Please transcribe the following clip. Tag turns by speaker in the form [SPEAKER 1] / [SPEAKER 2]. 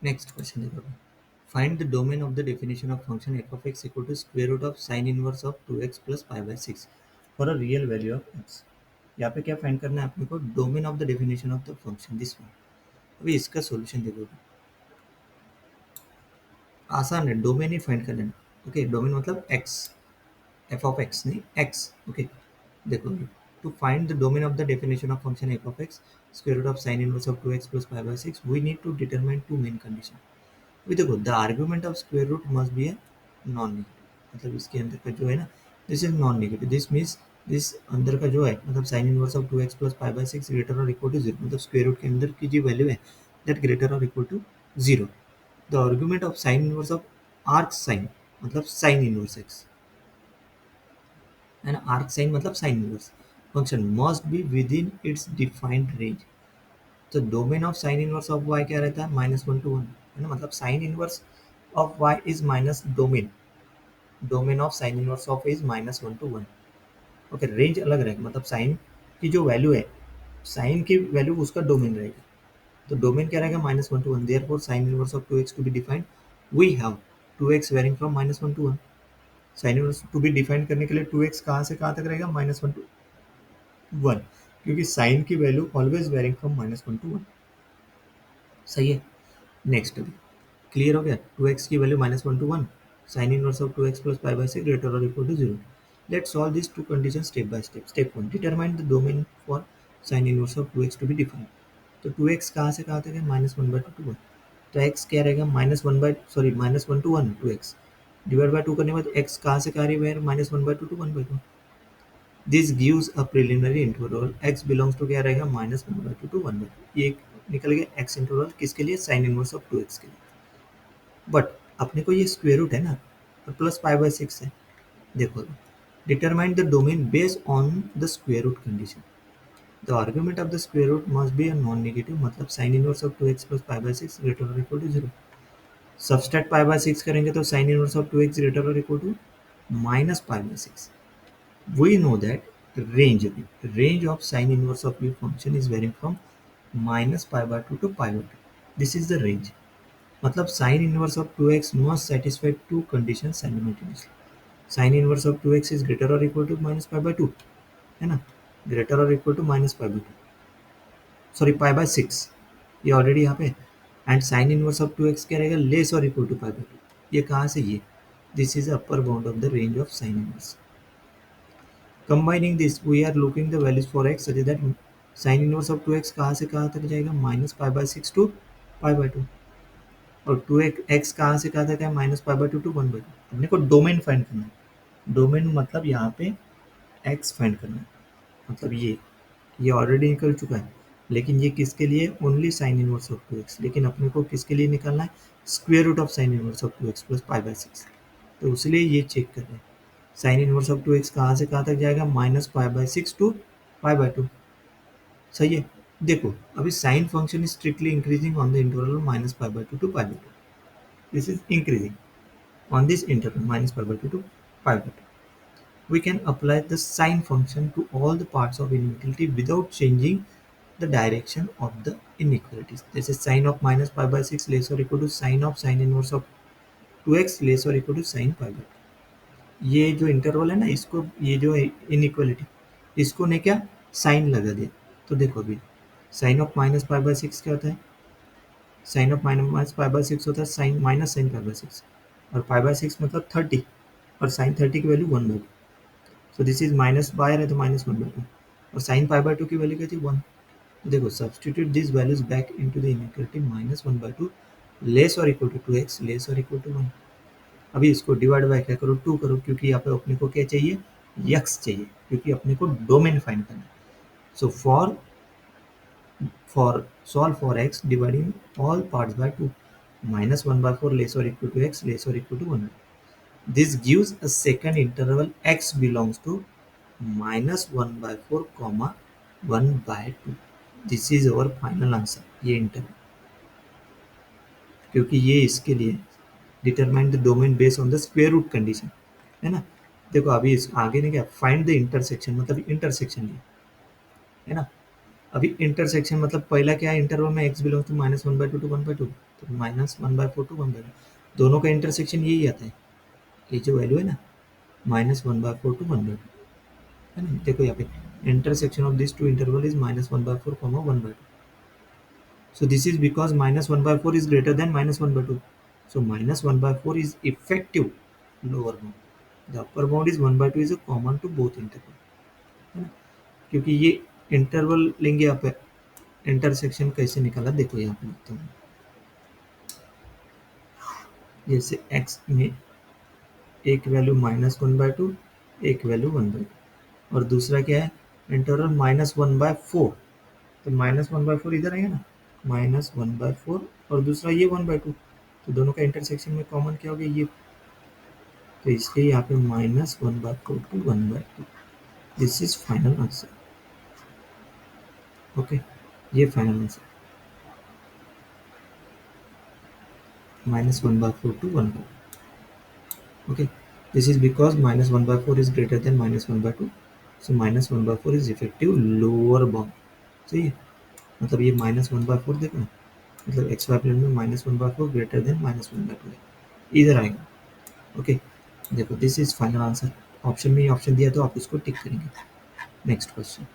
[SPEAKER 1] Next question देखो, find the domain of the definition of function F of X equal to square root of sine inverse of 2x plus pi by 6 for a real value of X. यहाँ पे क्या find करना है अपने को? Domain of the definition of the function this one. अभी इसका solution देखो, आसान है, डोमेन ही फाइंड करना है। ओके, डोमेन मतलब एक्स, एफ ऑफ एक्स नहीं एक्स। ओके, देखो, to find the domain of the definition of function F of X square root of sine inverse of 2x plus pi by 6 we need to determine two main condition. अभी देखो, the argument of square root must be a non negative, मतलब इसके अंदर का जो है ना, this is non negative, this means this अंदर का जो है मतलब sine inverse of 2x plus pi by 6 greater और इक्वल टू जीरो, मतलब स्क्वायर रूट के अंदर की जो वैल्यू है दैट ग्रेटर और equal to zero. The argument of sine inverse of arc sine मतलब साइन इनवर्स एक्स है ना, आर्क साइन मतलब sine inverse function must be within its defined range. तो domain of sine inverse of y क्या रहता है? -1 to 1 है ना, मतलब sine inverse of Y is minus domain, domain of sine inverse of is -1 to 1। Okay, range अलग रहेगा, मतलब साइन की जो वैल्यू है, साइन की वैल्यू उसका डोमेन रहेगा। तो डोमेन क्या रहेगा? -1 to 1। Therefore sine inverse of 2x to be defined we have 2x varying from -1 to 1। Sine inverse to be define करने के लिए 2x कहाँ से कहाँ तक रहेगा? -1 to 1, क्योंकि साइन की value always varying from -1 to 1। सही है। नेक्स्ट, अभी क्लियर हो गया? 2x की value -1 to 1, sine inverse of 2x plus pi by 6 greater और equal to zero. Let's solve this two condition step by step. Step 1, determine the domain for sine inverse of 2x to be defined. तो 2x कहाँ से कहाँ तक है? -1/2 to 1। तो x क्या रहेगा? -1 to 1 डिवाइड बाय 2 करने के बाद x कहाँ से कहाँ रही है? -1/2 to 1/2। This gives a preliminary interval x belongs to क्या रहेगा? -1/2 to 1/2। ये निकल गया x इंटरवल किसके लिए? साइन इनवर्स ऑफ 2x के लिए। बट अपने को ये स्क्वायर रूट है ना, और प्लस पाई बाय 6 है। देखो, determine the domain based on the square root condition. The argument of the square root must be a non negative, मतलब sine inverse of 2x plus pi by 6 greater और equal to zero. Subtract pi by 6 करेंगे तो sine inverse of 2x greater और equal to minus pi by 6। We know that range of sin inverse of your function is varying from -π/2 to π/2। This is the range, मतलब sin inverse of 2x must satisfy two conditions simultaneously। sin inverse of 2x is greater or equal to -π/2 है ना, greater or equal to -π/2, sorry π/6, ये already यहाँ पे। And sin inverse of 2x क्या रहेगा? Less और equal to π/2। ये कहाँ से? ये this is upper bound of the range of sin inverse। Combining this, we are looking the values for x such that sin inverse of 2x कहाँ से कहाँ तक जाएगा? -π/6 to π/2। और 2x कहाँ से कहाँ तक है? -π/2 to 1/2। अपने को डोमेन फाइंड करना है। डोमेन मतलब यहाँ पे x फाइंड करना है, मतलब ये ऑलरेडी निकल चुका है, लेकिन ये किसके लिए? Only sine inverse of 2x। लेकिन अपने को किसके लिए निकालना है? Square root of sine inverse of 2x plus π/6। तो इसलिए ये चेक कर रहे हैं, साइन इनवर्स ऑफ 2x कहाँ से कहाँ तक जाएगा? -π/6 टू π/2। सही है। देखो, अभी sine function is strictly increasing on the interval -π/2 to π/2। This is increasing on this interval -π/2 to π/2। We can apply the sine function to all the parts of inequality without changing the direction of the inequalities। जैसे sin of -π/6 less or equal to sin of sin inverse of 2x less or equal to sin π/2। ये जो interval है ना, इसको, ये जो inequality, इसको ने क्या साइन लगा दिया। तो देखो, अभी साइन ऑफ -π/6 क्या होता है? साइन ऑफ -π/6 होता है साइन माइनस साइन π/6, और π/6 मतलब 30, और साइन 30 की value 1/2। So this is minus by है तो -1/2, और साइन π/2 की वैल्यू क्या थी? 1। तो देखो, substitute this values back into the inequality -1/2 less और इक्वल टू 2x लेस और इक्वल टू 1। अभी इसको डिवाइड बाय क्या करो? 2 करो, क्योंकि यहाँ पे अपने को क्या चाहिए? यक्स चाहिए, क्योंकि अपने को डोमेन फाइंड करना है। So for solve for X dividing all parts by 2, -1/4 less और इक्वल टू x लेस और equal to 1। This gives a second interval x belongs to -1/4 1/2। This is our final answer, ये interval, क्योंकि ये इसके लिए determine the domain based on the square root condition है ना। देखो, अभी इस आगे ने क्या फाइंड द इंटरसेक्शन, मतलब इंटरसेक्शन लिया है ना। अभी इंटरसेक्शन मतलब पहला क्या है? इंटरवल में x बिलोंग्स टू -1/2 to 1/2, तो -1/4 to 1/2, दोनों का इंटरसेक्शन यही आता है, ये जो वैल्यू है ना, -1/4 to 1/2, है ना। देखो यहाँ पे intersection of this two interval is -1/4, 1/2. So this is because -1/4 is greater than -1/2. So -1/4 is effective lower bound. The upper bound is 1/2 is a common to both interval, है ना। क्योंकि ये इंटरवल लेंगे आप, इंटरसेक्शन कैसे निकाला देखो यहाँ पे लिखता हूँ। जैसे x में एक वैल्यू -1/2, एक वैल्यू 1/2, और दूसरा क्या है, इंटरवल -1/4, तो -1/4 इधर आएगा ना, -1/4, और दूसरा ये 1/2, तो दोनों का इंटरसेक्शन में कॉमन क्या हो गया ये, तो इसलिए यहाँ पे -1/4 to 1/2, this is final answer. Okay, ये final answer, -1/4 to 1/2. Okay, this is because -1/4 is greater than -1/2, so -1/4 is effective lower bound. सही है, मतलब ये -1/4 देखो ना, मतलब एक्स वाई प्लेन में -1/4 ग्रेटर देन -1/2 है, इधर आएगा। ओके, देखो this is final answer. Option में ऑप्शन दिया तो आप इसको टिक करेंगे। Next question.